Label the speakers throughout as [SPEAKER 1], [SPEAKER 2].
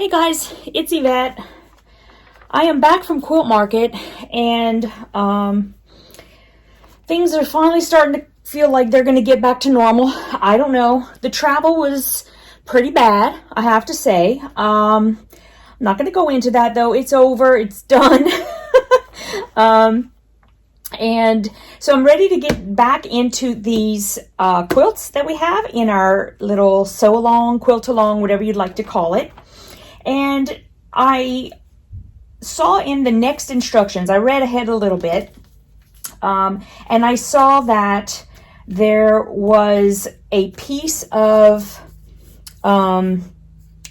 [SPEAKER 1] Hey guys, it's Yvette. I am back from Quilt Market, and things are finally starting to feel like they're going to get back to normal. I don't know. The travel was pretty bad, I have to say. I'm not going to go into that though. It's over. It's done. And so I'm ready to get back into these quilts that we have in our little sew-along, quilt-along, whatever you'd like to call it. And I saw in the next instructions, I read ahead a little bit, and I saw that there was a piece of, that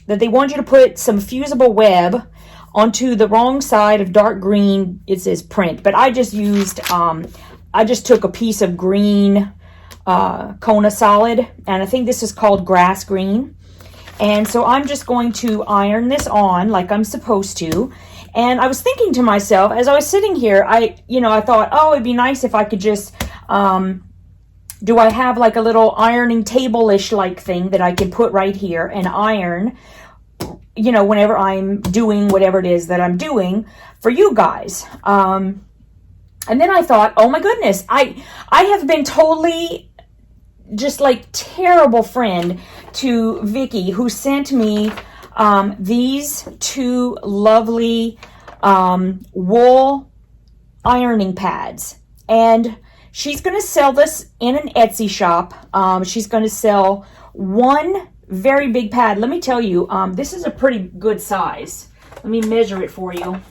[SPEAKER 1] they want you to put some fusible web onto the wrong side of dark green. It says print, but I just used, I just took a piece of green Kona solid, and I think this is called grass green. And so I'm just going to iron this on like I'm supposed to. And I was thinking to myself, as I was sitting here, I thought, oh, it'd be nice if I could just, do I have like a little ironing table-ish like thing that I can put right here and iron, whenever I'm doing whatever it is that I'm doing for you guys. And then I thought, oh my goodness, I have been totally just like terrible friend to Vicky, who sent me these two lovely wool ironing pads, and she's going to sell this in an Etsy shop. She's going to sell one very big pad. Let me tell you, this is a pretty good size. Let me measure it for you.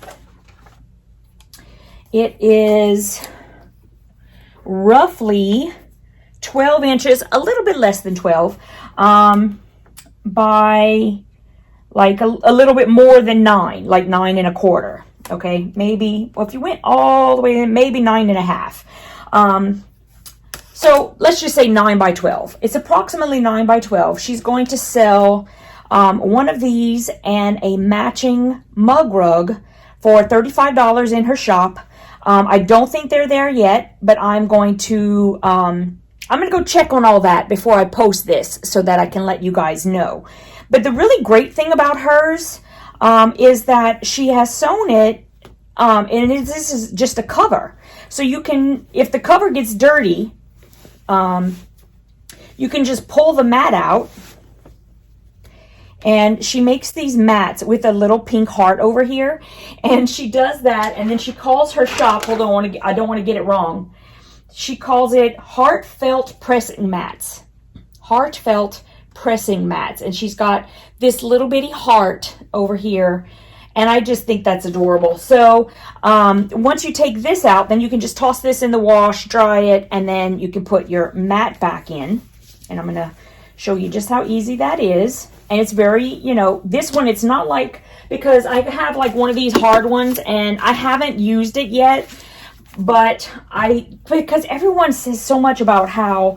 [SPEAKER 1] It is roughly 12 inches, a little bit less than 12, by like a little bit more than 9, like 9 1/4. Okay, maybe, well, if you went all the way in, maybe 9 1/2. So let's just say 9 by 12. It's approximately 9 by 12. She's going to sell one of these and a matching mug rug for $35 in her shop. I don't think they're there yet, but I'm going to go check on all that before I post this so that I can let you guys know. But the really great thing about hers is that she has sewn it, and this is just a cover. So you can, if the cover gets dirty, you can just pull the mat out. And she makes these mats with a little pink heart over here. And she does that, and then she calls her shop, hold on, I don't want to get it wrong. She calls it Heartfelt Pressing Mats. Heartfelt Pressing Mats. And she's got this little bitty heart over here. And I just think that's adorable. So once you take this out, then you can just toss this in the wash, dry it, and then you can put your mat back in. And I'm going to show you just how easy that is. And it's very, this one, it's not like, because I have like one of these hard ones and I haven't used it yet. But because everyone says so much about how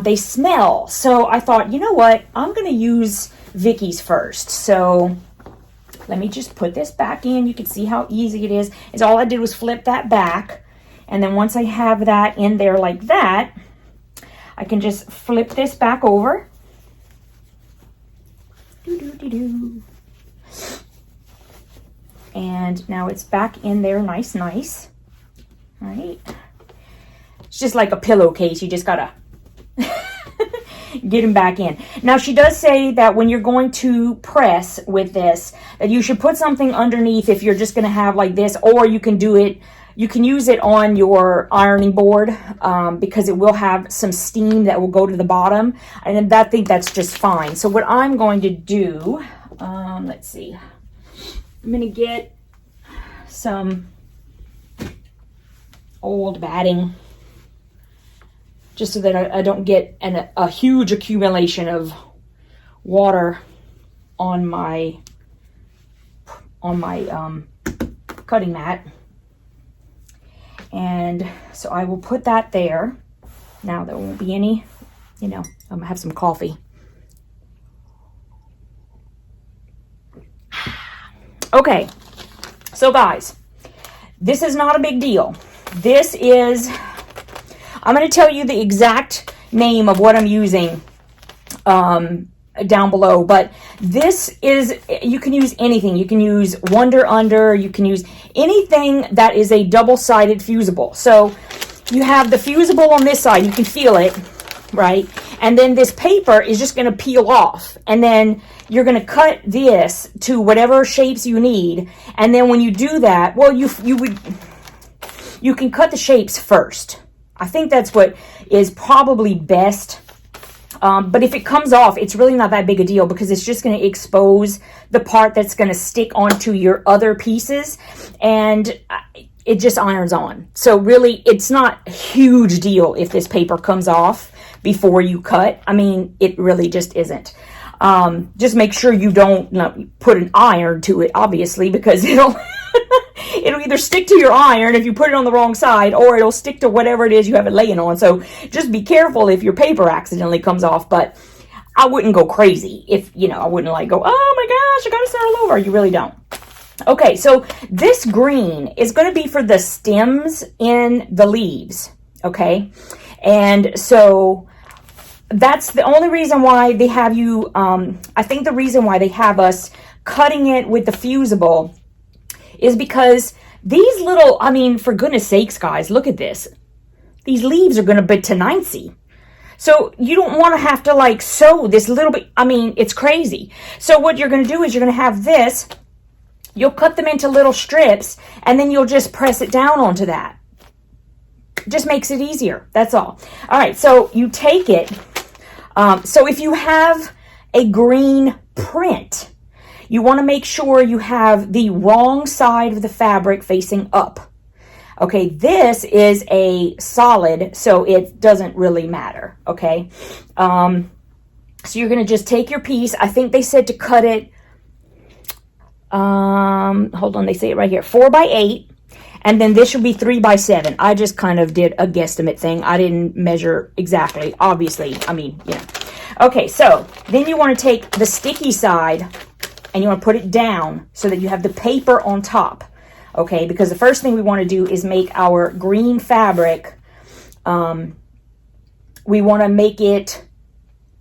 [SPEAKER 1] they smell. So I thought, you know what? I'm going to use Vicky's first. So let me just put this back in. You can see how easy it is. Is all I did was flip that back. And then once I have that in there like that, I can just flip this back over. And now it's back in there nice. Right? It's just like a pillowcase. You just gotta get them back in. Now, she does say that when you're going to press with this, that you should put something underneath if you're just going to have like this, or you can do it, you can use it on your ironing board, because it will have some steam that will go to the bottom, and I think that's just fine. So what I'm going to do, let's see, I'm going to get some old batting, just so that I don't get a huge accumulation of water on my cutting mat. And so I will put that there. Now there won't be any, I'm gonna have some coffee. Okay, so guys, this is not a big deal. This is, I'm going to tell you the exact name of what I'm using down below. But this is, you can use anything. You can use Wonder Under. You can use anything that is a double-sided fusible. So you have the fusible on this side. You can feel it, right? And then this paper is just going to peel off. And then you're going to cut this to whatever shapes you need. And then when you do that, well, you can cut the shapes first. I think that's what is probably best. But if it comes off, it's really not that big a deal because it's just going to expose the part that's going to stick onto your other pieces, and it just irons on. So really, it's not a huge deal if this paper comes off before you cut. I mean, it really just isn't. Just make sure you don't put an iron to it, obviously, because it'll either stick to your iron if you put it on the wrong side, or it'll stick to whatever it is you have it laying on. So just be careful if your paper accidentally comes off, but I wouldn't go crazy if, I wouldn't like go, oh my gosh, I gotta start all over. You really don't. Okay, so this green is going to be for the stems in the leaves, okay? And so that's the only reason why they have you, I think the reason why they have us cutting it with the fusible is because these little, I mean, for goodness sakes, guys, look at this. These leaves are going to be tiny. So you don't want to have to like sew this little bit. I mean, it's crazy. So what you're going to do is you're going to have this. You'll cut them into little strips, and then you'll just press it down onto that. Just makes it easier. That's all. All right, so you take it. So if you have a green print, you want to make sure you have the wrong side of the fabric facing up. Okay, this is a solid, so it doesn't really matter, okay? So you're going to just take your piece. I think they said to cut it, hold on, they say it right here, 4 by 8. And then this should be 3 by 7. I just kind of did a guesstimate thing. I didn't measure exactly, obviously. I mean, Okay, so then you want to take the sticky side and you want to put it down so that you have the paper on top. Okay, because the first thing we want to do is make our green fabric. We want to make it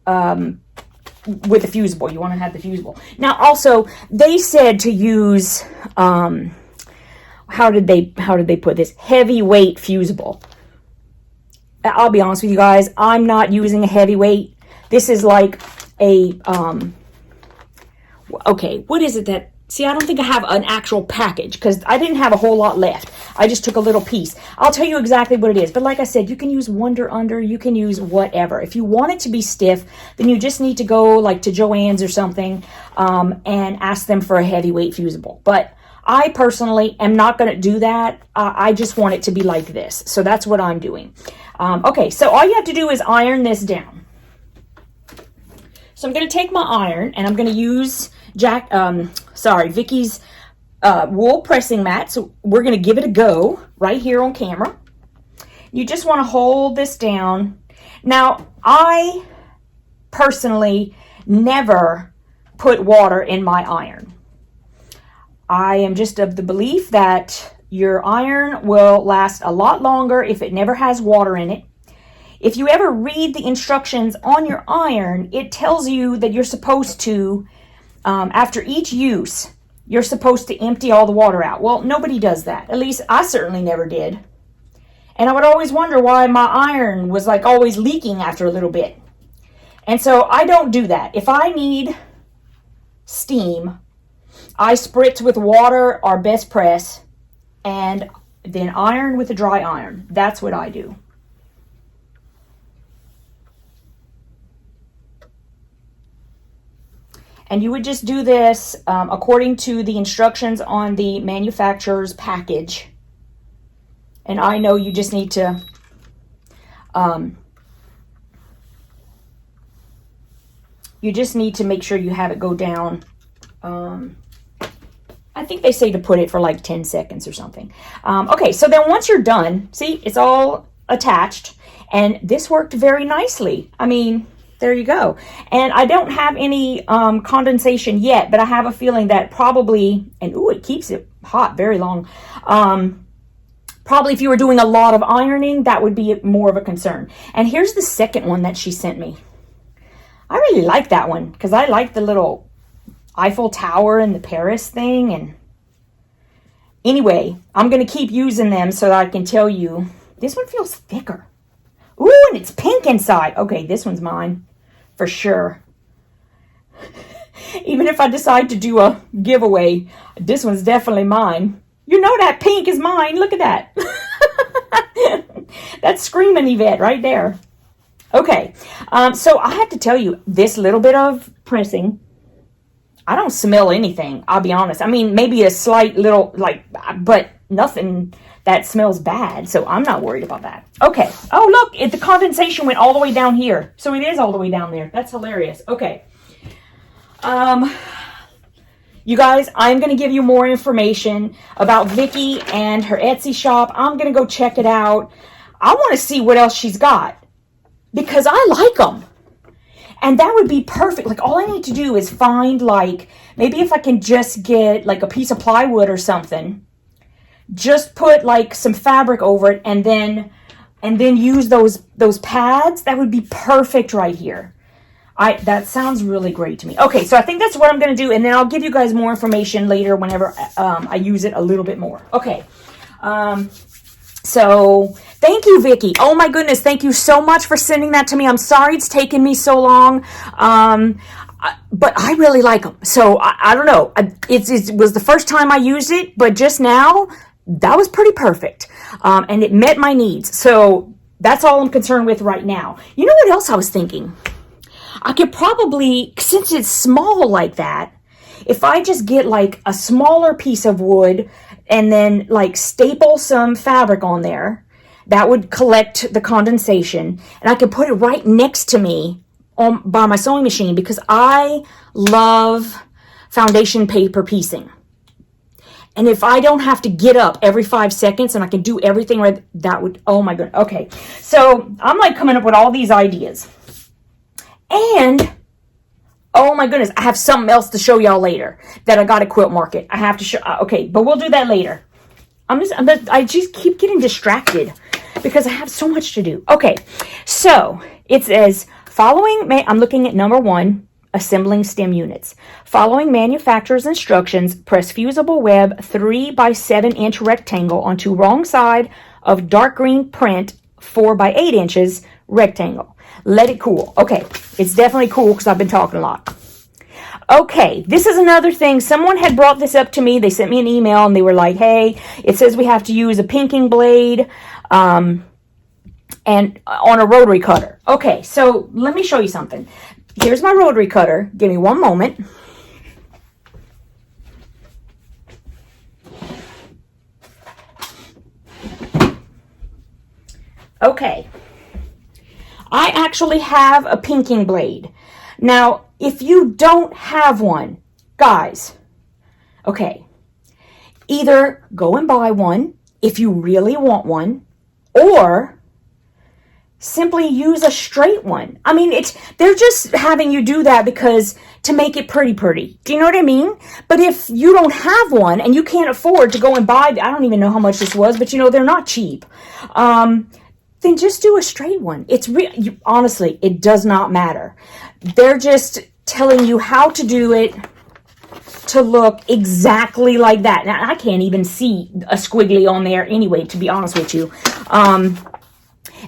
[SPEAKER 1] with the fusible. You want to have the fusible. Now, also, they said to use, how did they put this? Heavyweight fusible. I'll be honest with you guys, I'm not using a heavyweight. This is like a, okay, what is it that, see, I don't think I have an actual package because I didn't have a whole lot left. I just took a little piece. I'll tell you exactly what it is. But like I said, you can use Wonder Under. You can use whatever. If you want it to be stiff, then you just need to go like to Joann's or something and ask them for a heavyweight fusible. But I personally am not going to do that. I just want it to be like this. So that's what I'm doing. Okay, so all you have to do is iron this down. So I'm going to take my iron and I'm going to use Vicky's wool pressing mat. So we're going to give it a go right here on camera. You just want to hold this down. Now, I personally never put water in my iron. I am just of the belief that your iron will last a lot longer if it never has water in it. If you ever read the instructions on your iron, it tells you that you're supposed to, after each use, you're supposed to empty all the water out. Well, nobody does that. At least I certainly never did. And I would always wonder why my iron was like always leaking after a little bit. And so I don't do that. If I need steam, I spritz with water or best press and then iron with a dry iron. That's what I do. And you would just do this according to the instructions on the manufacturer's package. And I know you just need to make sure you have it go down. I think they say to put it for like 10 seconds or something. Okay, so then once you're done, see, it's all attached. And this worked very nicely. I mean, there you go. And I don't have any condensation yet, but I have a feeling that probably, and ooh, it keeps it hot very long. Probably if you were doing a lot of ironing, that would be more of a concern. And here's the second one that she sent me. I really like that one because I like the little Eiffel Tower and the Paris thing. And anyway, I'm going to keep using them so that I can tell you. This one feels thicker. Ooh, and it's pink inside. Okay, this one's mine for sure. Even if I decide to do a giveaway, this one's definitely mine. You know that pink is mine. Look at that. That's screaming Yvette right there. Okay, so I have to tell you, this little bit of pressing, I don't smell anything, I'll be honest. I mean, maybe a slight little, but nothing that smells bad, so I'm not worried about that. Okay, oh look, the condensation went all the way down here. So it is all the way down there. That's hilarious. Okay. You guys, I'm going to give you more information about Vicki and her Etsy shop. I'm going to go check it out. I want to see what else she's got because I like them. And that would be perfect. Like, all I need to do is find, like, maybe if I can just get, like, a piece of plywood or something, just put, like, some fabric over it and then use those pads. That would be perfect right here. That sounds really great to me. Okay, so I think that's what I'm going to do, and then I'll give you guys more information later whenever I use it a little bit more. Okay, so thank you, Vicki. Oh my goodness, thank you so much for sending that to me. I'm sorry it's taken me so long, but I really like them. So I don't know. It was the first time I used it, but just now, that was pretty perfect, and it met my needs. So that's all I'm concerned with right now. You know what else I was thinking? I could probably, since it's small like that, if I just get like a smaller piece of wood and then like staple some fabric on there, that would collect the condensation, and I could put it right next to me by my sewing machine because I love foundation paper piecing. And if I don't have to get up every 5 seconds and I can do everything right, that would, oh my goodness. Okay, so I'm like coming up with all these ideas. And, oh my goodness, I have something else to show y'all later that I got at Quilt Market. I have to show, okay, but we'll do that later. I just keep getting distracted because I have so much to do. Okay, so it says, I'm looking at number 1, assembling stem units. Following manufacturer's instructions, press fusible web 3 by 7 inch rectangle onto wrong side of dark green print 4 by 8 inches rectangle. Let it cool. Okay, it's definitely cool because I've been talking a lot. Okay, this is another thing. Someone had brought this up to me. They sent me an email and they were like, hey, it says we have to use a pinking blade and on a rotary cutter. Okay, so let me show you something. Here's my rotary cutter. Give me one moment. Okay. I actually have a pinking blade. Now, if you don't have one, guys, okay, either go and buy one if you really want one, or simply use a straight one. I mean, they're just having you do that because to make it pretty. Do you know what I mean? But if you don't have one and you can't afford to go and buy, I don't even know how much this was, but you know, they're not cheap. Then just do a straight one. Honestly, it does not matter. They're just telling you how to do it to look exactly like that. Now, I can't even see a squiggly on there anyway, to be honest with you.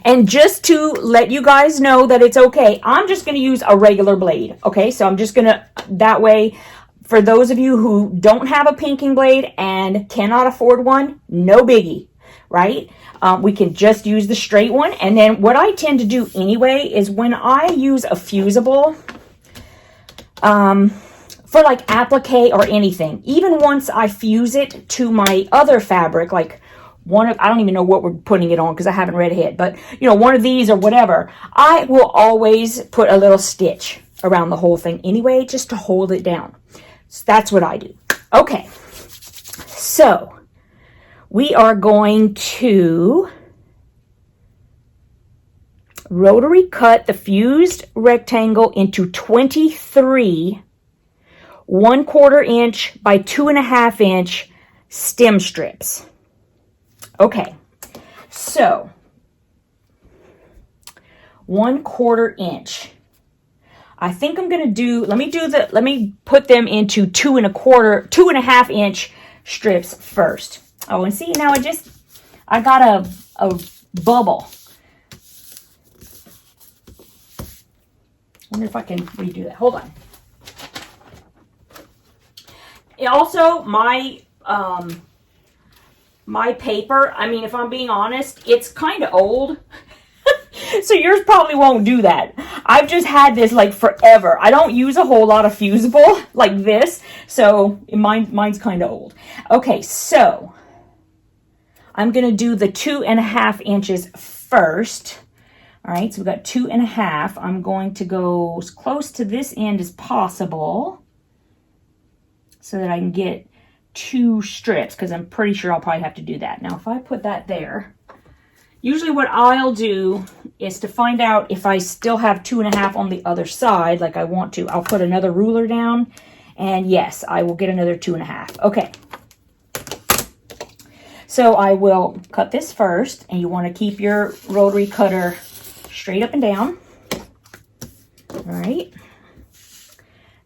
[SPEAKER 1] And just to let you guys know that it's okay, I'm just going to use a regular blade. Okay, so I'm just going to, that way, for those of you who don't have a pinking blade and cannot afford one, no biggie, right? We can just use the straight one. And then what I tend to do anyway is when I use a fusible, for like applique or anything, even once I fuse it to my other fabric, like I don't even know what we're putting it on because I haven't read ahead, but you know, one of these or whatever, I will always put a little stitch around the whole thing anyway, just to hold it down. So that's what I do. Okay, so we are going to rotary cut the fused rectangle into 23 1/4 inch by 2.5 inch stem strips. Okay, so 1/4 inch. I think I'm going to do, let me put them into 2.25 inch strips first. Oh, and see, now I got a bubble. I wonder if I can redo that. Hold on. Also, my paper, I mean, if I'm being honest, it's kind of old. So yours probably won't do that. I've just had this like forever. I don't use a whole lot of fusible like this, so mine's kind of old. Okay, so I'm going to do the 2.5 inches first. All right, so we've got 2.5. I'm going to go as close to this end as possible so that I can get 2 strips, because I'm pretty sure I'll probably have to do that. Now, if I put that there, usually what I'll do is to find out if I still have 2.5 on the other side, like I want to, I'll put another ruler down, and yes, I will get another 2.5. Okay. So I will cut this first, and you want to keep your rotary cutter straight up and down. All right.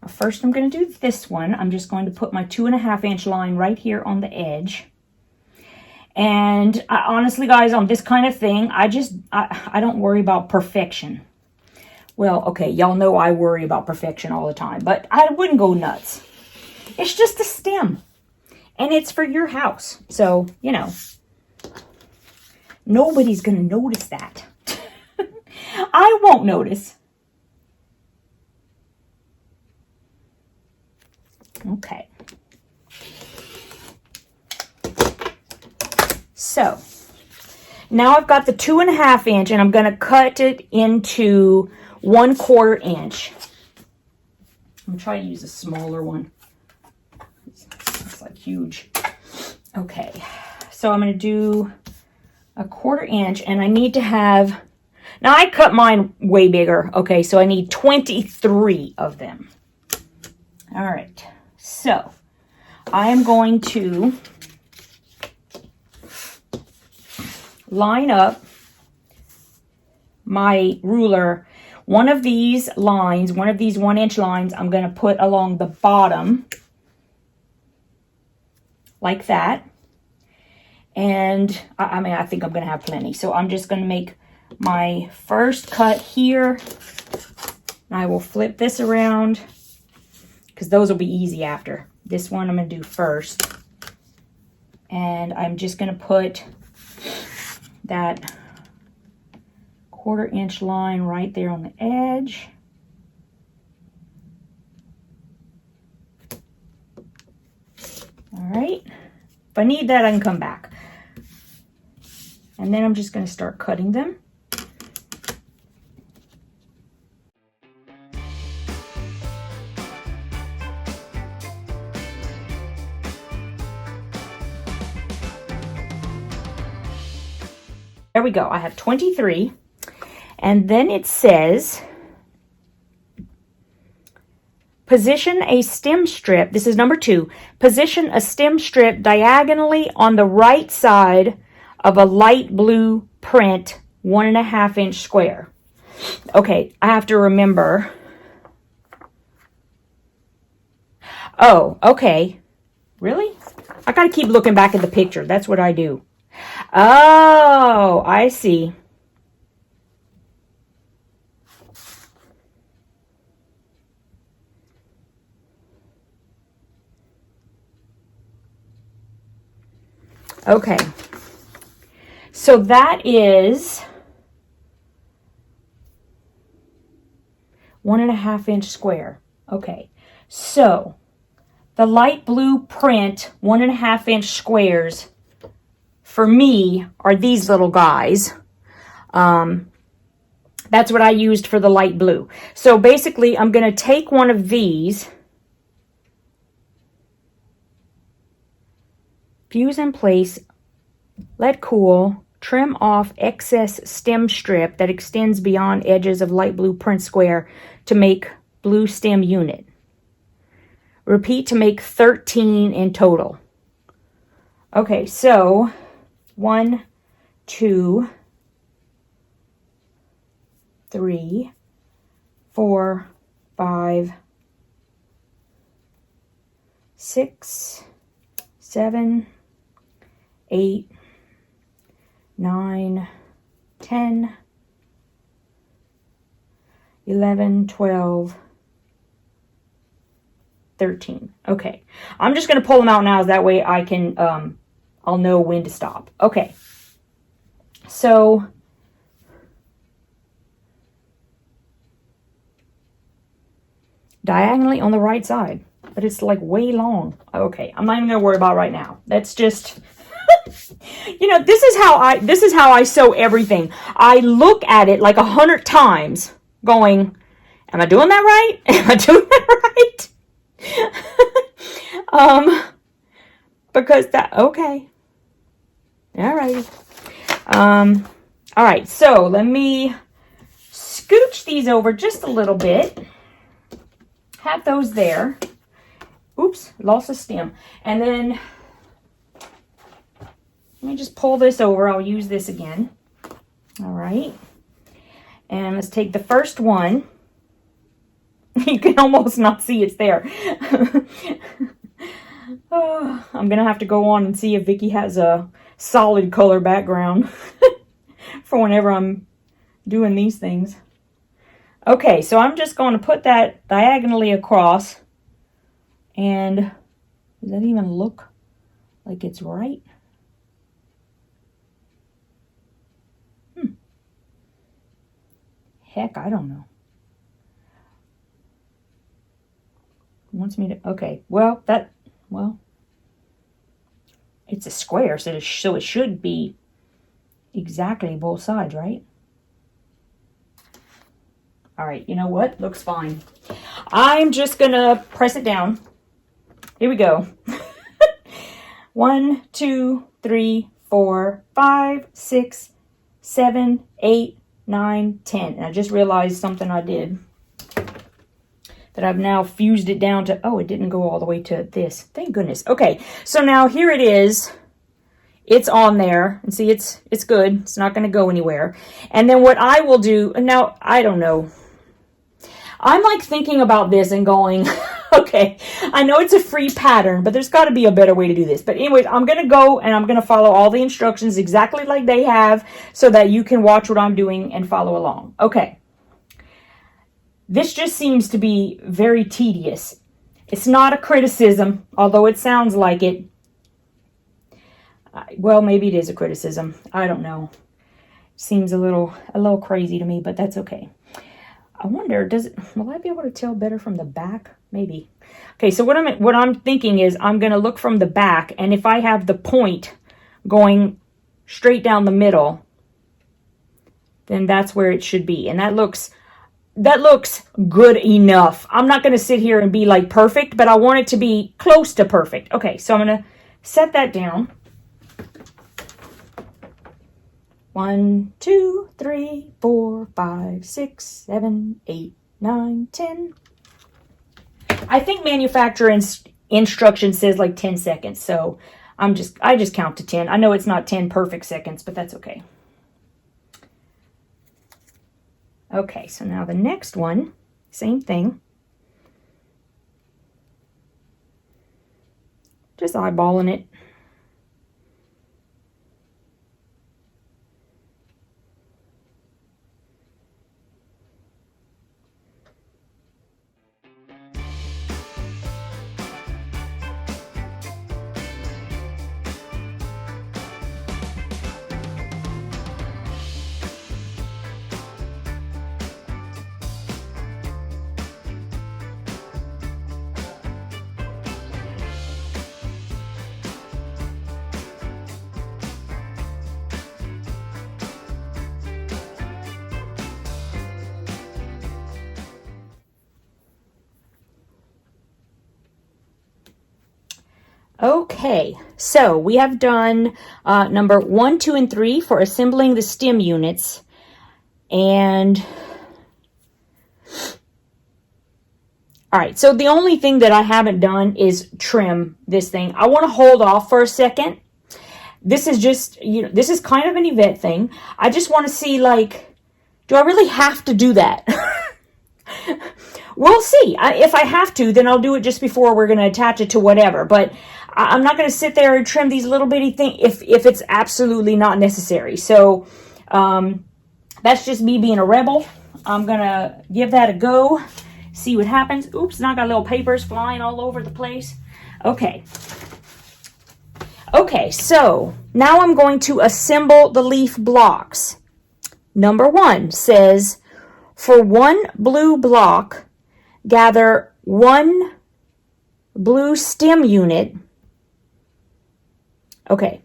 [SPEAKER 1] Now first I'm going to do this one. I'm just going to put my 2.5 inch line right here on the edge. And honestly, guys, on this kind of thing, I don't worry about perfection. Well, okay, y'all know I worry about perfection all the time, but I wouldn't go nuts. It's just a stem, and it's for your house. So, you know, nobody's going to notice that. I won't notice. Okay. So now I've got the 2.5 inch, and I'm going to cut it into 1/4 inch. I'm going to try to use a smaller one. It's like huge. Okay. So I'm going to do 1/4 inch, and I need to have, now I cut mine way bigger. Okay. So I need 23 of them. All right. So I am going to line up my ruler. One of these lines, one of these 1-inch lines, I'm going to put along the bottom like that. And I mean, I think I'm going to have plenty. So I'm just going to make my first cut here. I will flip this around, because those will be easy after. This one I'm going to do first. And I'm just going to put that 1/4 inch line right there on the edge. All right. If I need that, I can come back. And then I'm just going to start cutting them. There we go. I have 23. And then it says, position a stem strip. This is number 2. Position a stem strip diagonally on the right side of a light blue print 1.5 inch square. Okay, I have to remember. Oh, okay. Really? I got to keep looking back at the picture. That's what I do. Oh, I see. Okay. So that is 1.5 inch square. Okay. So the light blue print 1.5 inch squares for me are these little guys. That's what I used for the light blue. So basically, I'm going to take one of these, fuse in place, let cool, trim off excess stem strip that extends beyond edges of light blue print square to make blue stem unit. Repeat to make 13 in total. Okay, so 1, 2, 3, 4, 5, 6, 7, 8, 9, 10, 11, 12, 13. Okay, I'm just going to pull them out now, so that way I can, I'll know when to stop. Okay, so diagonally on the right side, but it's like way long. Okay, I'm not even going to worry about it right now. That's just, you know, this is how I sew everything. I look at it like 100 times going, am I doing that right? Am I doing that right? Because that, okay. All right. All right, so let me scooch these over just a little bit. Have those there. Oops, lost a stem. And then let me just pull this over. I'll use this again. All right. And let's take the first one. You can almost not see it's there. Oh, I'm going to have to go on and see if Vicki has a solid color background for whenever I'm doing these things. Okay, so I'm just going to put that diagonally across. And does that even look like it's right? Heck, I don't know. Wants me to, okay, well, it's a square, so it should be exactly both sides, right? All right, you know what? Looks fine. I'm just gonna press it down. Here we go. 1, 2, 3, 4, 5, 6, 7, 8, 9, 10. And I just realized something I did. That I've now fused it down to, oh, it didn't go all the way to this. Thank goodness. Okay, so now here it is. It's on there. And see, it's good. It's not going to go anywhere. And then what I will do, now, I don't know. I'm like thinking about this and going, okay, I know it's a free pattern, but there's got to be a better way to do this. But anyways, I'm going to go and I'm going to follow all the instructions exactly like they have so that you can watch what I'm doing and follow along. Okay. This just seems to be very tedious. It's not a criticism, although it sounds like it. Well, maybe it is a criticism. I don't know. Seems a little crazy to me, but that's okay. I wonder, will I be able to tell better from the back? Maybe. Okay, so what I'm thinking is I'm going to look from the back, and if I have the point going straight down the middle, then that's where it should be. And that looks good enough. I'm not going to sit here and be like perfect, but I want it to be close to perfect. Okay, so I'm going to set that down. 1, 2, 3, 4, 5, 6, 7, 8, 9, 10. I think manufacturer instruction says like 10 seconds, so I just count to 10. I know it's not 10 perfect seconds, but that's okay. Okay, so now the next one, same thing. Just eyeballing it. Okay, so we have done number 1, 2, and 3 for assembling the stem units. And all right, so the only thing that I haven't done is trim this thing. I want to hold off for a second. This is just, this is kind of an Yvette thing. I just want to see, like, do I really have to do that? we'll see. If I have to, then I'll do it just before we're going to attach it to whatever. But I'm not going to sit there and trim these little bitty things if it's absolutely not necessary. So that's just me being a rebel. I'm going to give that a go, see what happens. Oops, now I got little papers flying all over the place. Okay. Okay, so now I'm going to assemble the leaf blocks. Number 1 says, for 1 blue block, gather 1 blue stem unit. Okay.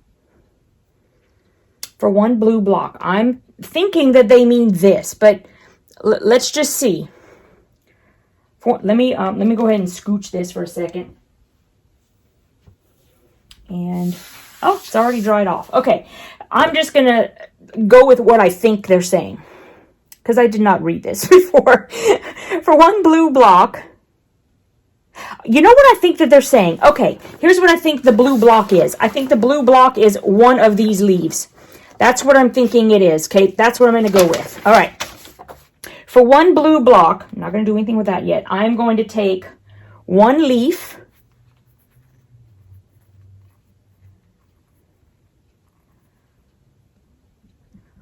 [SPEAKER 1] For 1 blue block. I'm thinking that they mean this, but let's just see. Let me go ahead and scooch this for a second. And, oh, it's already dried off. Okay, I'm just going to go with what I think they're saying, because I did not read this before. For 1 blue block, you know what I think that they're saying? Okay, here's what I think the blue block is. I think the blue block is 1 of these leaves. That's what I'm thinking it is, okay? That's what I'm going to go with. All right. For 1 blue block, I'm not going to do anything with that yet. I'm going to take 1 leaf,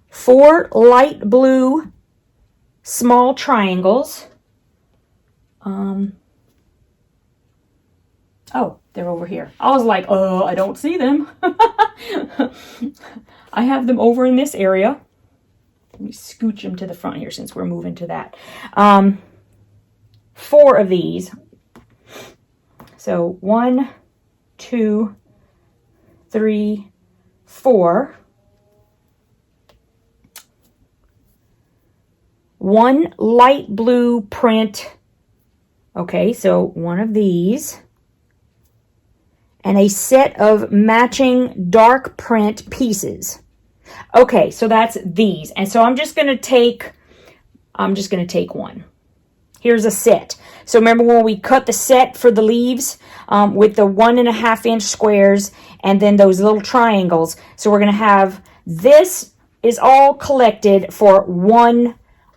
[SPEAKER 1] 4 light blue small triangles. Oh, they're over here. I was like, oh, I don't see them. I have them over in this area. Let me scooch them to the front here since we're moving to that. 4 of these. So 1, 2, 3, 4. 1 light blue print. Okay, so 1 of these. And a set of matching dark print pieces. Okay, so that's these. And so I'm just going to take 1. Here's a set. So remember when we cut the set for the leaves with the 1.5 inch squares and then those little triangles. So we're going to have, this is all collected for 1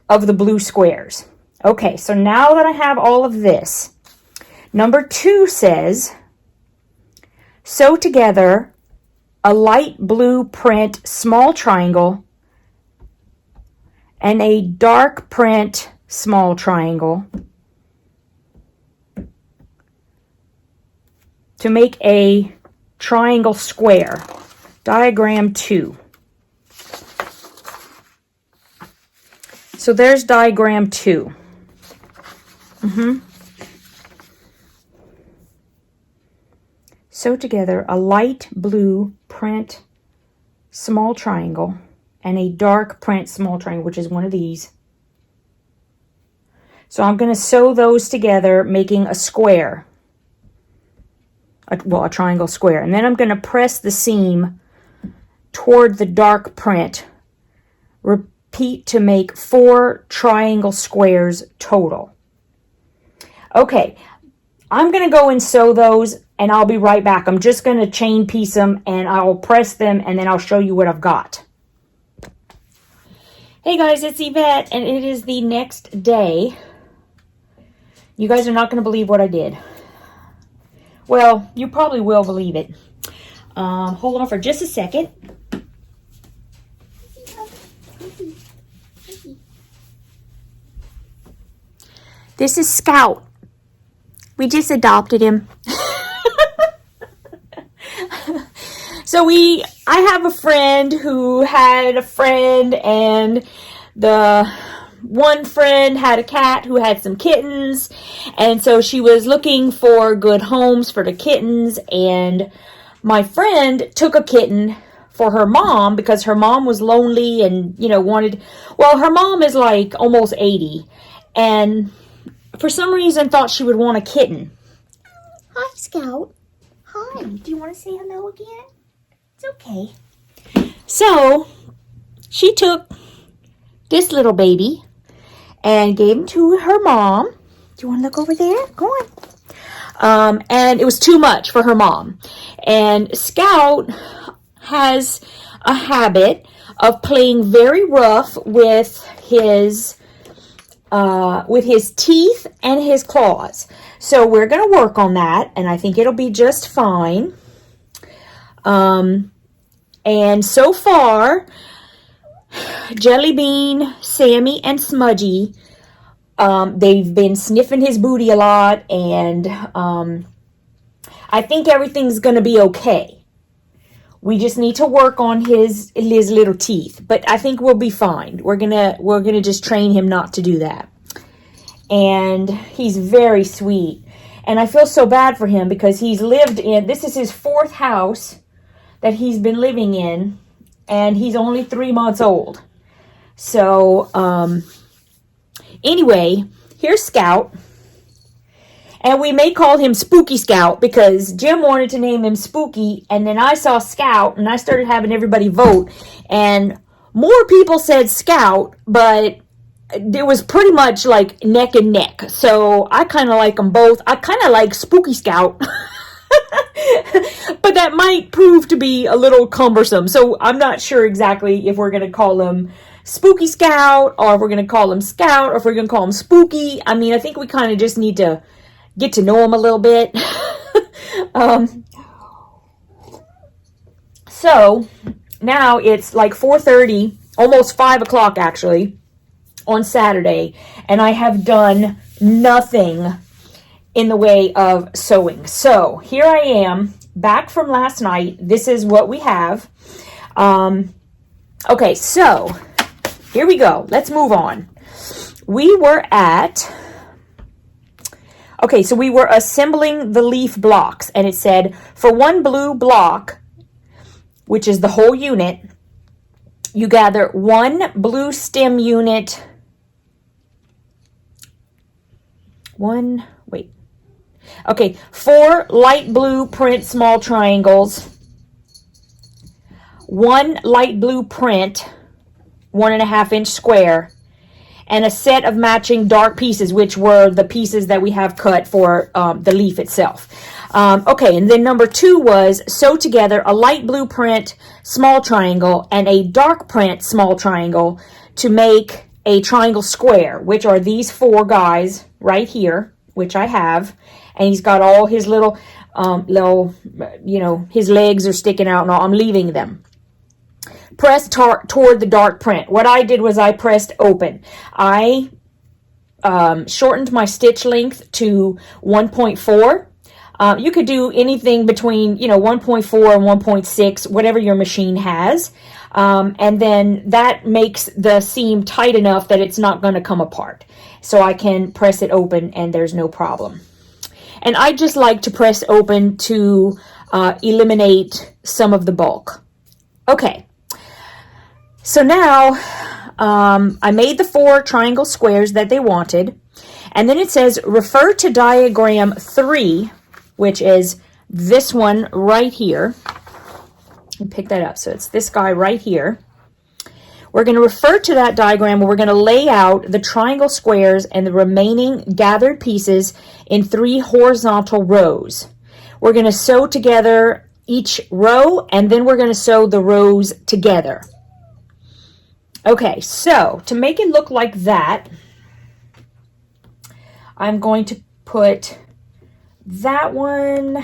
[SPEAKER 1] of the blue squares. Okay, so now that I have all of this, number 2 says, sew together a light blue print small triangle and a dark print small triangle to make a triangle square. Diagram 2. So there's diagram 2. Sew together a light blue print small triangle and a dark print small triangle, which is 1 of these. So I'm going to sew those together, making a square. A triangle square. And then I'm going to press the seam toward the dark print. Repeat to make 4 triangle squares total. Okay, I'm going to go and sew those and I'll be right back. I'm just going to chain piece them and I'll press them and then I'll show you what I've got. Hey guys, it's Yvette and it is the next day. You guys are not going to believe what I did. Well, you probably will believe it. Hold on for just a second. This is Scout. We just adopted him. So I have a friend who had a friend, and the one friend had a cat who had some kittens, and so she was looking for good homes for the kittens, and my friend took a kitten for her mom because her mom was lonely and, her mom is like almost 80, and for some reason thought she would want a kitten. Hi, Scout. Hi. Do you want to say hello again? It's okay. So, she took this little baby and gave him to her mom. Do you want to look over there? Go on. And it was too much for her mom. And Scout has a habit of playing very rough with his with his teeth and his claws. So we're going to work on that, and I think it'll be just fine. And so far, Jellybean, Sami, and Smudgy, they've been sniffing his booty a lot, and I think everything's going to be okay. We just need to work on his little teeth, but I think we'll be fine. We're gonna just train him not to do that. And he's very sweet, and I feel so bad for him because this is his 4th house that he's been living in, and he's only 3 months old. So, anyway, here's Scout. And we may call him Spooky Scout because Jim wanted to name him Spooky, and then I saw Scout, and I started having everybody vote, and more people said Scout, but it was pretty much like neck and neck. So I kind of like them both. I kind of like Spooky Scout. But that might prove to be a little cumbersome. So I'm not sure exactly if we're going to call him Spooky Scout, or if we're going to call him Scout, or if we're going to call him Spooky. I mean, I think we kind of just need to get to know him a little bit. So now it's like 4:30, almost 5 o'clock actually, on Saturday, and I have done nothing in the way of sewing. So here I am back from last night. This is what we have. Okay, so here we go. Let's move on. We were assembling the leaf blocks, and it said for 1 blue block, which is the whole unit, you gather 1 blue stem unit, 4 light blue print small triangles, 1 light blue print 1.5 inch square, and a set of matching dark pieces, which were the pieces that we have cut for the leaf itself. Okay, and then number 2 was sew together a light blue print small triangle and a dark print small triangle to make a triangle square, which are these 4 guys right here, which I have. And he's got all his little, his legs are sticking out and all. I'm leaving them. Press toward the dark print. What I did was I pressed open. I shortened my stitch length to 1.4. You could do anything between, 1.4 and 1.6, whatever your machine has. And then that makes the seam tight enough that it's not going to come apart. So I can press it open and there's no problem. And I just like to press open to eliminate some of the bulk. Okay. So now I made the 4 triangle squares that they wanted. And then it says refer to diagram 3, which is this one right here. Let me pick that up. So it's this guy right here. We're going to refer to that diagram, and we're going to lay out the triangle squares and the remaining gathered pieces in 3 horizontal rows. We're going to sew together each row, and then we're going to sew the rows together. Okay, so to make it look like that, I'm going to put that one,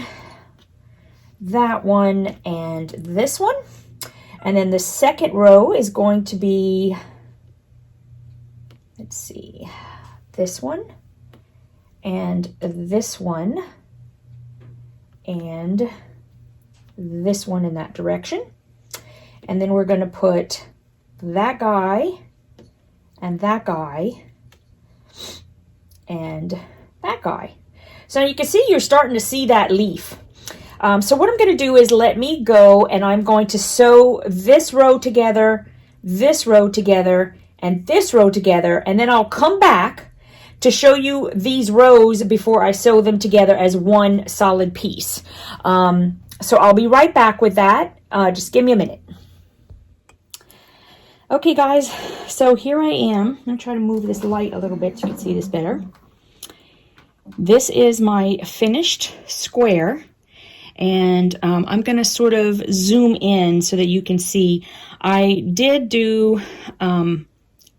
[SPEAKER 1] and this one. And then the second row is going to be, let's see, this one, and this one, and this one in that direction. And then we're going to put that guy, and that guy, and that guy. So you can see you're starting to see that leaf. So what I'm going to do is let me go, and I'm going to sew this row together, this row together, and this row together, and then I'll come back to show you these rows before I sew them together as one solid piece. So I'll be right back with that. Just give me a minute. Okay, guys, so here I am. I'm going to try to move this light a little bit so you can see this better. This is my finished square. And I'm going to sort of zoom in so that you can see. I did do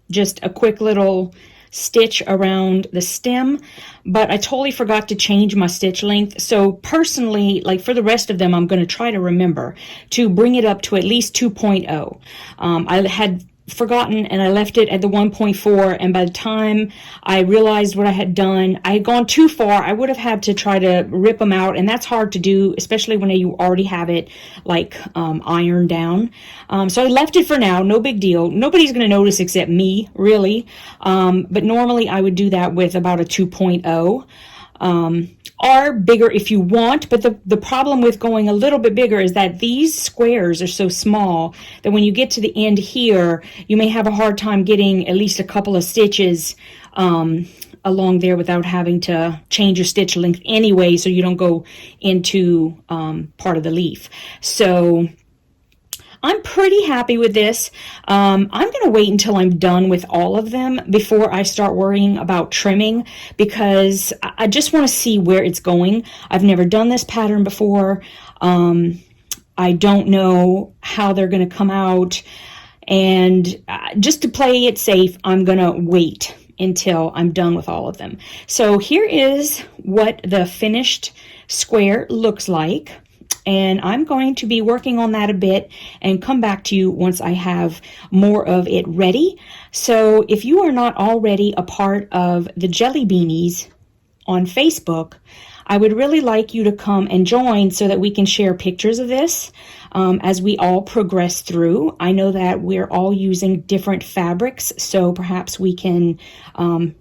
[SPEAKER 1] just a quick little stitch around the stem, but I totally forgot to change my stitch length. So personally, like for the rest of them, I'm going to try to remember to bring it up to at least 2.0. I had forgotten and I left it at the 1.4, and by the time I realized what I had done, I had gone too far. I would have had to try to rip them out, and that's hard to do, especially when you already have it like ironed down. So I left it for now, no big deal. Nobody's going to notice except me, really. But normally I would do that with about a 2.0. Are bigger if you want, but the problem with going a little bit bigger is that these squares are so small that when you get to the end here, you may have a hard time getting at least a couple of stitches along there without having to change your stitch length anyway, so you don't go into part of the leaf. So I'm pretty happy with this. I'm going to wait until I'm done with all of them before I start worrying about trimming, because I just want to see where it's going. I've never done this pattern before. I don't know how they're going to come out, and just to play it safe, I'm going to wait until I'm done with all of them. So here is what the finished square looks like. And I'm going to be working on that a bit and come back to you once I have more of it ready. So if you are not already a part of the Jelly Beanies on Facebook, I would really like you to come and join so that we can share pictures of this as we all progress through. I know that we're all using different fabrics, so perhaps we can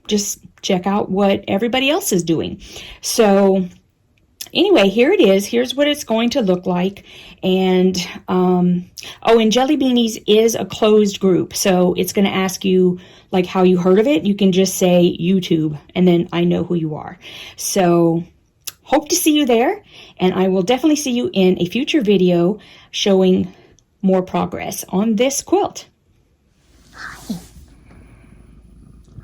[SPEAKER 1] just check out what everybody else is doing. So anyway, here it is. Here's what it's going to look like. And, and Jelly Beanies is a closed group. So it's going to ask you like how you heard of it. You can just say YouTube, and then I know who you are. So hope to see you there. And I will definitely see you in a future video showing more progress on this quilt.
[SPEAKER 2] Hi.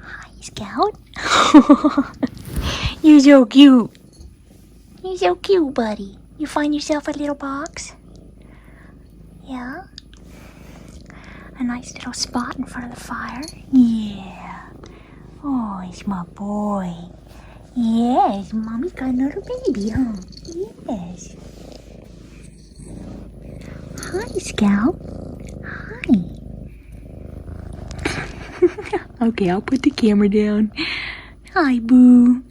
[SPEAKER 2] Hi, Scout. You're so cute. You're so cute, buddy. You find yourself a little box? Yeah? A nice little spot in front of the fire? Yeah. Oh, he's my boy. Yes, Mommy's got another baby, huh? Yes. Hi, Scout. Hi. Okay, I'll put the camera down. Hi, Boo.